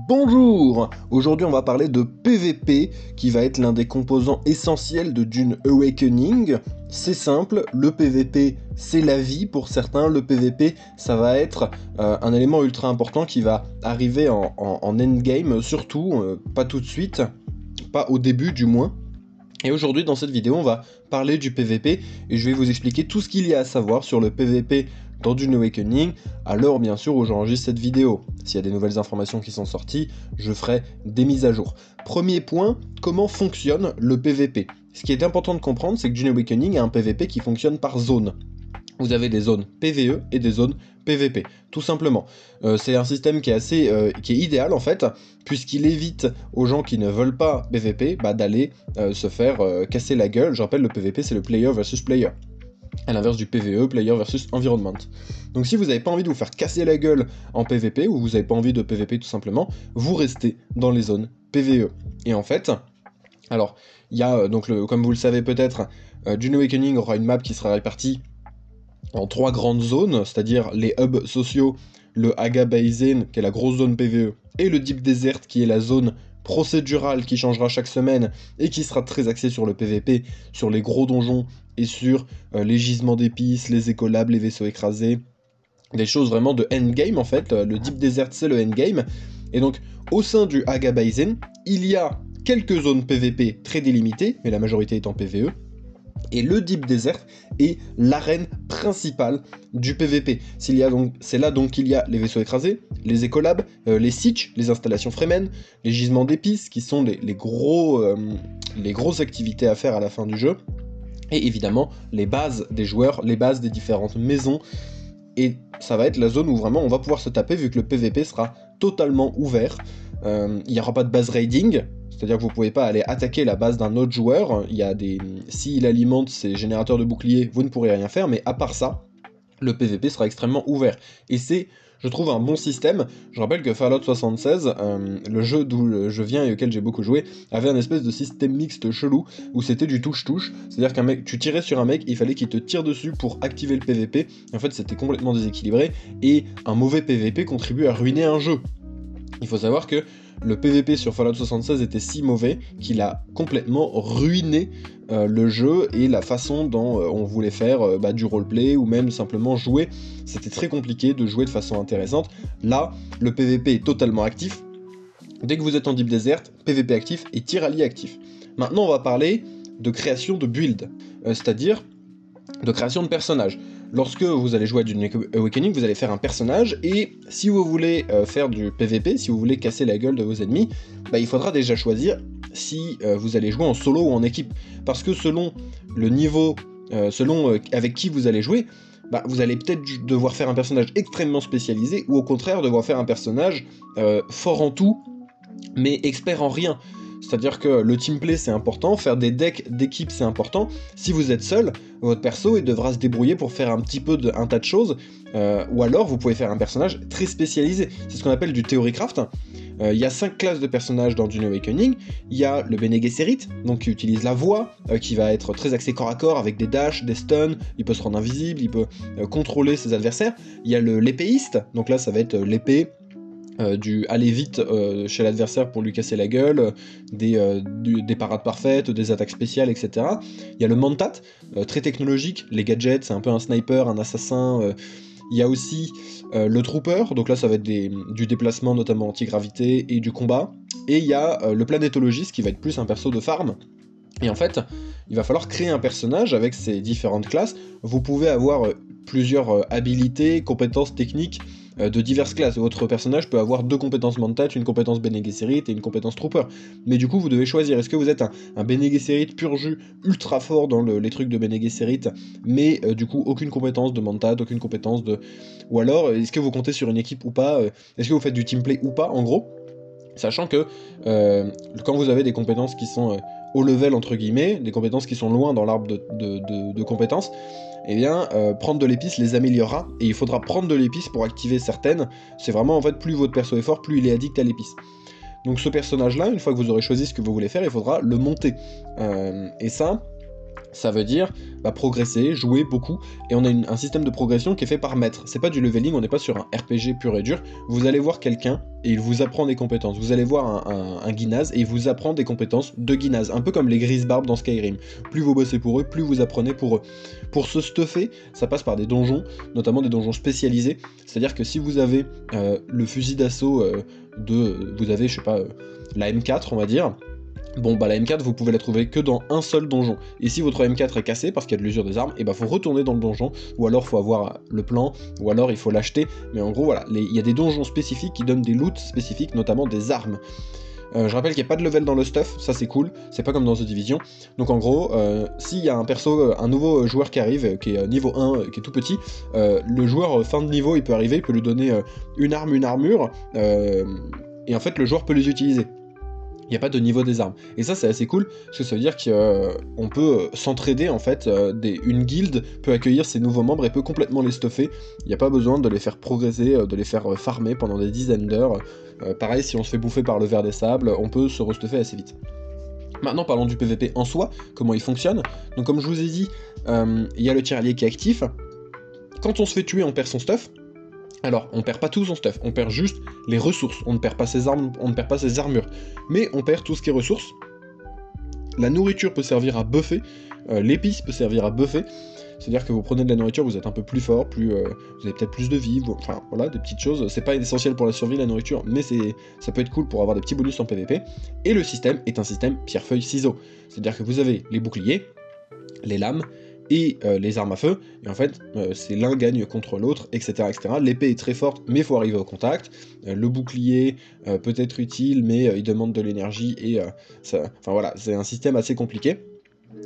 Bonjour! Aujourd'hui on va parler de PVP qui va être l'un des composants essentiels de Dune Awakening. C'est simple, le PVP c'est la vie pour certains, le PVP ça va être un élément ultra important qui va arriver en endgame, surtout, pas tout de suite, pas au début du moins. Et aujourd'hui dans cette vidéo on va parler du PVP et je vais vous expliquer tout ce qu'il y a à savoir sur le PVP dans Dune Awakening, à l'heure bien sûr où j'enregistre cette vidéo. S'il y a des nouvelles informations qui sont sorties, je ferai des mises à jour. Premier point, comment fonctionne le PVP? Ce qui est important de comprendre, c'est que Dune Awakening a un PVP qui fonctionne par zone. Vous avez des zones PVE et des zones PVP, tout simplement. C'est un système qui est idéal en fait, puisqu'il évite aux gens qui ne veulent pas PVP d'aller se faire casser la gueule. Je rappelle, le PVP c'est le player versus player, à l'inverse du PVE, player versus environment. Donc si vous n'avez pas envie de vous faire casser la gueule en PVP, ou vous n'avez pas envie de PVP tout simplement, vous restez dans les zones PVE. Et en fait, alors, il y a, comme vous le savez peut-être, Dune Awakening aura une map qui sera répartie en 3 grandes zones, c'est-à-dire les hubs sociaux, le Haga Basin, qui est la grosse zone PVE, et le Deep Desert, qui est la zone procédurale qui changera chaque semaine, et qui sera très axée sur le PVP, sur les gros donjons, et sur les gisements d'épices, les écolabs, les vaisseaux écrasés, des choses vraiment de endgame en fait. Le Deep Desert c'est le endgame, et donc au sein du Haga Basin, il y a quelques zones PVP très délimitées, mais la majorité étant PVE, et le Deep Desert est l'arène principale du PVP. C'est là donc qu'il y a les vaisseaux écrasés, les écolabs, les sitches, les installations Fremen, les gisements d'épices, qui sont les grosses activités à faire à la fin du jeu, et évidemment les bases des joueurs, les bases des différentes maisons, et ça va être la zone où vraiment on va pouvoir se taper, vu que le PVP sera totalement ouvert. Il n'y aura pas de base raiding, c'est-à-dire que vous ne pouvez pas aller attaquer la base d'un autre joueur. S'il alimente ses générateurs de boucliers, vous ne pourrez rien faire, mais à part ça, le PVP sera extrêmement ouvert. Et c'est, je trouve, un bon système. Je rappelle que Fallout 76, le jeu d'où je viens et auquel j'ai beaucoup joué, avait un espèce de système mixte chelou, où c'était du touche-touche, c'est-à-dire tu tirais sur un mec, il fallait qu'il te tire dessus pour activer le PVP. En fait, c'était complètement déséquilibré, et un mauvais PVP contribue à ruiner un jeu. Il faut savoir que le PVP sur Fallout 76 était si mauvais qu'il a complètement ruiné le jeu et la façon dont on voulait faire du roleplay ou même simplement jouer. C'était très compliqué de jouer de façon intéressante. Là, le PVP est totalement actif. Dès que vous êtes en Deep Desert, PVP actif et tir allié actif. Maintenant, on va parler de création de build, c'est-à-dire de création de personnages. Lorsque vous allez jouer à Dune Awakening, vous allez faire un personnage, et si vous voulez faire du PVP, si vous voulez casser la gueule de vos ennemis, il faudra déjà choisir si vous allez jouer en solo ou en équipe. Parce que selon le niveau, selon avec qui vous allez jouer, vous allez peut-être devoir faire un personnage extrêmement spécialisé, ou au contraire devoir faire un personnage fort en tout, mais expert en rien. C'est-à-dire que le teamplay c'est important, faire des decks d'équipe c'est important. Si vous êtes seul, votre perso il devra se débrouiller pour faire un tas de choses, ou alors vous pouvez faire un personnage très spécialisé. C'est ce qu'on appelle du theorycraft. Il y a 5 classes de personnages dans Dune Awakening. Il y a le Bene Gesserit, donc qui utilise la voix, qui va être très axé corps à corps avec des dashs, des stuns, il peut se rendre invisible, il peut contrôler ses adversaires. Il y a l'épéiste, donc là ça va être l'épée, du aller vite chez l'adversaire pour lui casser la gueule, des parades parfaites, des attaques spéciales, etc. Il y a le Mentat, très technologique, les gadgets, c'est un peu un sniper, un assassin. Il y a aussi le Trooper, donc là ça va être du déplacement notamment anti-gravité et du combat. Et il y a le Planétologiste qui va être plus un perso de farm. Et en fait, il va falloir créer un personnage avec ces différentes classes. Vous pouvez avoir plusieurs habilités, compétences techniques de diverses classes. Votre personnage peut avoir 2 compétences Mentat, une compétence Bene Gesserit et une compétence Trooper. Mais du coup, vous devez choisir. Est-ce que vous êtes un Bene Gesserit pur jus, ultra fort dans les trucs de Bene Gesserit, mais du coup, aucune compétence de Mentat, aucune compétence de... Ou alors, est-ce que vous comptez sur une équipe ou pas, est-ce que vous faites du teamplay ou pas, en gros. Sachant que quand vous avez des compétences qui sont haut level entre guillemets, des compétences qui sont loin dans l'arbre de compétences, eh bien prendre de l'épice les améliorera, et il faudra prendre de l'épice pour activer certaines. C'est vraiment en fait plus votre perso est fort, plus il est addict à l'épice. Donc ce personnage là, une fois que vous aurez choisi ce que vous voulez faire, il faudra le monter. Et ça, Ça veut dire progresser, jouer beaucoup, et on a un système de progression qui est fait par maître. C'est pas du leveling, on n'est pas sur un RPG pur et dur. Vous allez voir quelqu'un et il vous apprend des compétences. Vous allez voir un Guinaz et il vous apprend des compétences de Guinaz, un peu comme les Grisbarbes dans Skyrim. Plus vous bossez pour eux, plus vous apprenez pour eux. Pour se stuffer, ça passe par des donjons, notamment des donjons spécialisés. C'est-à-dire que si vous avez le fusil d'assaut vous avez, je sais pas, la M4, on va dire. Bon bah la M4 vous pouvez la trouver que dans un seul donjon, et si votre M4 est cassée parce qu'il y a de l'usure des armes, et bah faut retourner dans le donjon, ou alors faut avoir le plan, ou alors il faut l'acheter, mais en gros voilà, il y a des donjons spécifiques qui donnent des loots spécifiques, notamment des armes. Je rappelle qu'il n'y a pas de level dans le stuff, ça c'est cool, c'est pas comme dans The Division. Donc en gros, s'il y a un perso, un nouveau joueur qui arrive, qui est niveau 1, qui est tout petit, le joueur fin de niveau il peut arriver, il peut lui donner une arme, une armure, et en fait le joueur peut les utiliser. Il n'y a pas de niveau des armes. Et ça c'est assez cool, parce que ça veut dire qu'on peut s'entraider en fait, une guilde peut accueillir ses nouveaux membres et peut complètement les stuffer. Il n'y a pas besoin de les faire progresser, de les faire farmer pendant des dizaines d'heures. Pareil, si on se fait bouffer par le ver des sables, on peut se restuffer assez vite. Maintenant parlons du PVP en soi, comment il fonctionne. Donc comme je vous ai dit, il y a le tier allié qui est actif. Quand on se fait tuer, on perd son stuff. Alors, on perd pas tout son stuff, on perd juste les ressources, on ne perd pas ses armes, on ne perd pas ses armures, mais on perd tout ce qui est ressources. La nourriture peut servir à buffer, l'épice peut servir à buffer, c'est-à-dire que vous prenez de la nourriture, vous êtes un peu plus fort, vous avez peut-être plus de vie, enfin voilà, des petites choses, c'est pas essentiel pour la survie la nourriture, mais ça peut être cool pour avoir des petits bonus en PVP, et le système est un système pierre-feuille-ciseaux, c'est-à-dire que vous avez les boucliers, les lames, et les armes à feu, et en fait c'est l'un gagne contre l'autre, etc. etc. L'épée est très forte, mais il faut arriver au contact, le bouclier peut être utile, mais il demande de l'énergie, et enfin voilà, c'est un système assez compliqué.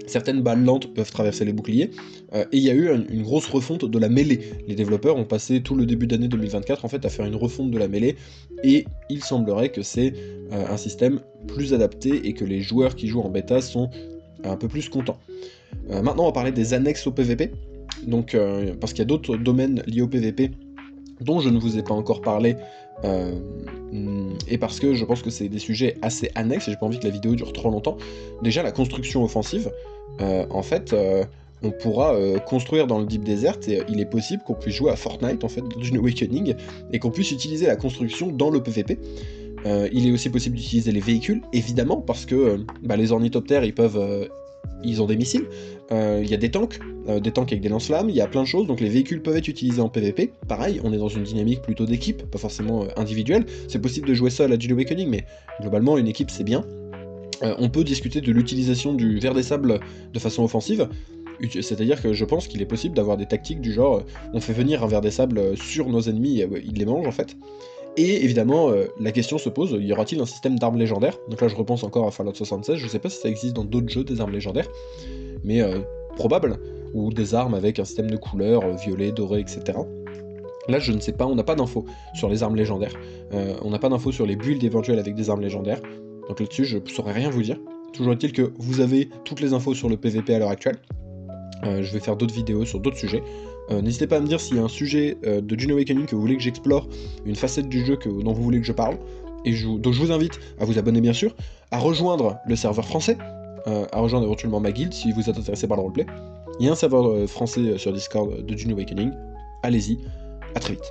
Certaines balles lentes peuvent traverser les boucliers, et il y a eu une grosse refonte de la mêlée. Les développeurs ont passé tout le début d'année 2024 en fait à faire une refonte de la mêlée, et il semblerait que c'est un système plus adapté, et que les joueurs qui jouent en bêta sont un peu plus contents. Maintenant on va parler des annexes au PVP, donc, parce qu'il y a d'autres domaines liés au PVP dont je ne vous ai pas encore parlé, et parce que je pense que c'est des sujets assez annexes et j'ai pas envie que la vidéo dure trop longtemps. Déjà la construction offensive, en fait on pourra construire dans le Deep Desert, et il est possible qu'on puisse jouer à Fortnite en fait dans Dune Awakening, et qu'on puisse utiliser la construction dans le PVP. Il est aussi possible d'utiliser les véhicules, évidemment, parce que les ornithoptères ils ont des missiles, il y a des tanks avec des lance-flammes, il y a plein de choses, donc les véhicules peuvent être utilisés en PVP. Pareil, on est dans une dynamique plutôt d'équipe, pas forcément individuelle. C'est possible de jouer seul à Dune Awakening, mais globalement une équipe c'est bien. On peut discuter de l'utilisation du ver des sables de façon offensive, c'est-à-dire que je pense qu'il est possible d'avoir des tactiques du genre on fait venir un ver des sables sur nos ennemis et ils les mangent en fait. Et évidemment, la question se pose, y aura-t-il un système d'armes légendaires? Donc là je repense encore à Fallout 76, je sais pas si ça existe dans d'autres jeux des armes légendaires, mais probable, ou des armes avec un système de couleurs, violet, doré, etc. Là je ne sais pas, on n'a pas d'infos sur les armes légendaires, on n'a pas d'infos sur les builds éventuels avec des armes légendaires, donc là-dessus je saurais rien vous dire. Toujours est-il que vous avez toutes les infos sur le PVP à l'heure actuelle. Je vais faire d'autres vidéos sur d'autres sujets. N'hésitez pas à me dire s'il y a un sujet de Dune Awakening que vous voulez que j'explore, une facette du jeu dont vous voulez que je parle, et donc je vous invite à vous abonner bien sûr, à rejoindre le serveur français, à rejoindre éventuellement ma guilde si vous êtes intéressé par le roleplay. Il y a un serveur français sur Discord de Dune Awakening, allez-y, à très vite.